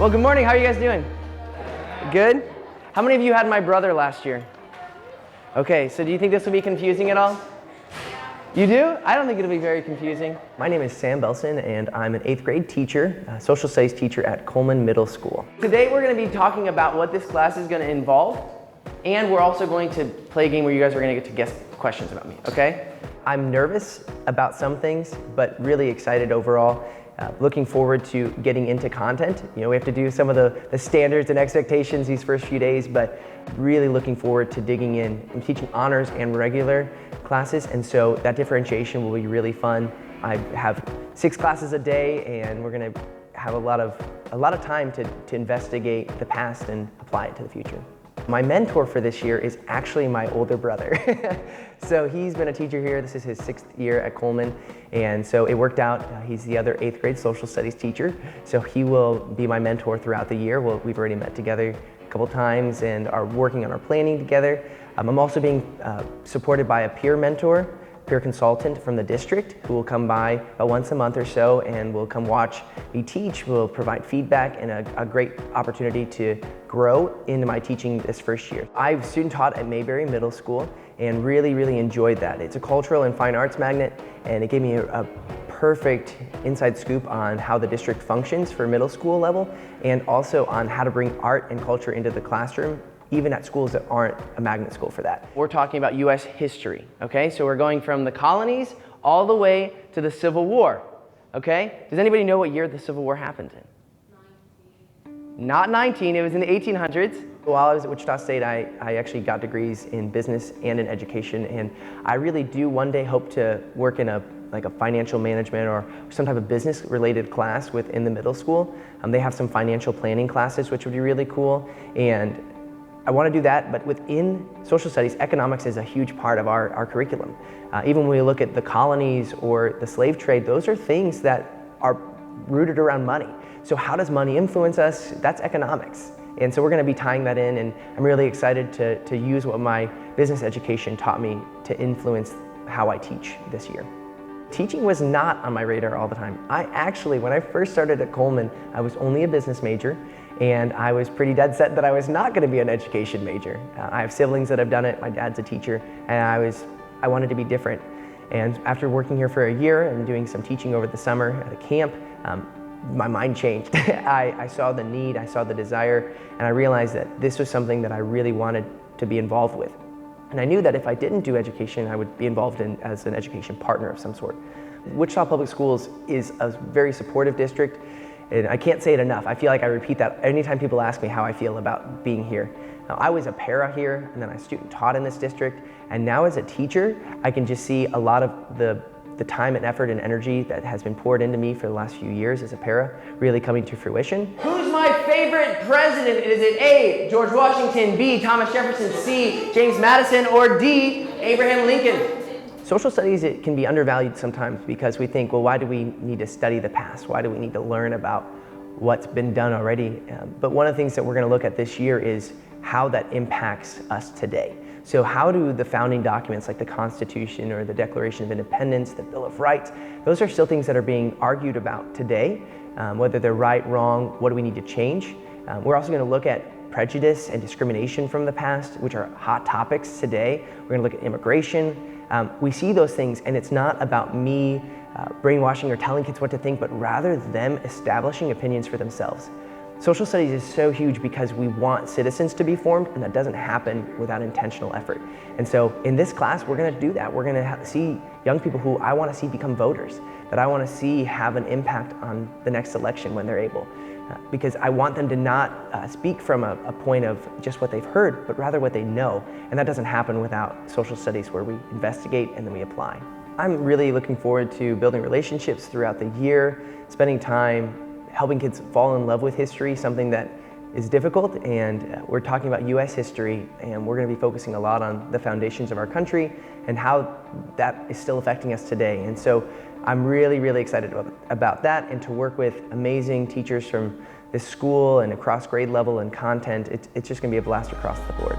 Well, good morning. How are you guys doing? Good? How many of you had my brother last year? Okay, so do you think this will be confusing at all? You do? I don't think it'll be very confusing. My name is Sam Belsan, and I'm an 8th grade teacher, a social studies teacher at Coleman Middle School. Today we're going to be talking about what this class is going to involve, and we're also going to play a game where you guys are going to get to guess questions about me, okay? I'm nervous about some things, but really excited overall. Looking forward to getting into content. You know, we have to do some of the standards and expectations these first few days, but really looking forward to digging in. I'm teaching honors and regular classes, and so that differentiation will be really fun. I have 6 classes a day, and we're gonna have a lot of time to investigate the past and apply it to the future. My mentor for this year is actually my older brother. So he's been a teacher here. This is his 6th year at Coleman. And so it worked out. He's the other 8th grade social studies teacher. So he will be my mentor throughout the year. We've already met together a couple times and are working on our planning together. I'm also being supported by a peer mentor, peer consultant from the district who will come by about once a month or so and will come watch me teach. We'll provide feedback and a great opportunity to grow into my teaching this first year. I've student taught at Mayberry Middle School and really enjoyed that. It's a cultural and fine arts magnet, and it gave me a perfect inside scoop on how the district functions for middle school level, and also on how to bring art and culture into the classroom, even at schools that aren't a magnet school for that. We're talking about US history, okay? So we're going from the colonies all the way to the Civil War, okay? Does anybody know what year the Civil War happened in? 19. Not 19, it was in the 1800s. While I was at Wichita State, I actually got degrees in business and in education, and I really do one day hope to work in a financial management or some type of business related class within the middle school. They have some financial planning classes, which would be really cool, and I want to do that, but within social studies, economics is a huge part of our curriculum. Even when we look at the colonies or the slave trade, those are things that are rooted around money. So how does money influence us? That's economics. And so we're going to be tying that in, and I'm really excited to use what my business education taught me to influence how I teach this year. Teaching was not on my radar all the time. When I first started at Coleman, I was only a business major, and I was pretty dead set that I was not going to be an education major. I have siblings that have done it. My dad's a teacher, and I wanted to be different. And after working here for a year and doing some teaching over the summer at a camp, my mind changed. I saw the need, I saw the desire, and I realized that this was something that I really wanted to be involved with. And I knew that if I didn't do education, I would be involved as an education partner of some sort. Wichita Public Schools is a very supportive district, and I can't say it enough. I feel like I repeat that anytime people ask me how I feel about being here. Now, I was a para here, and then I student taught in this district, and now as a teacher, I can just see a lot of the time and effort and energy that has been poured into me for the last few years as a para really coming to fruition. Who's my favorite president? Is it A, George Washington, B, Thomas Jefferson, C, James Madison, or D, Abraham Lincoln? Social studies, it can be undervalued sometimes because we think, well, why do we need to study the past? Why do we need to learn about what's been done already? But one of the things that we're going to look at this year is how that impacts us today. So how do the founding documents like the Constitution or the Declaration of Independence, the Bill of Rights, those are still things that are being argued about today, whether they're right, wrong, what do we need to change? We're also going to look at prejudice and discrimination from the past, which are hot topics today. We're going to look at immigration. We see those things, and it's not about me brainwashing or telling kids what to think, but rather them establishing opinions for themselves. Social studies is so huge because we want citizens to be formed, and that doesn't happen without intentional effort. And so in this class, we're going to do that. We're going to see young people who I want to see become voters, that I want to see have an impact on the next election when they're able. Because I want them to not speak from a point of just what they've heard, but rather what they know. And that doesn't happen without social studies where we investigate and then we apply. I'm really looking forward to building relationships throughout the year, spending time helping kids fall in love with history, something that is difficult, and we're talking about US history, and we're going to be focusing a lot on the foundations of our country and how that is still affecting us today. And so I'm really excited about that, and to work with amazing teachers from this school and across grade level and content. It's just going to be a blast across the board.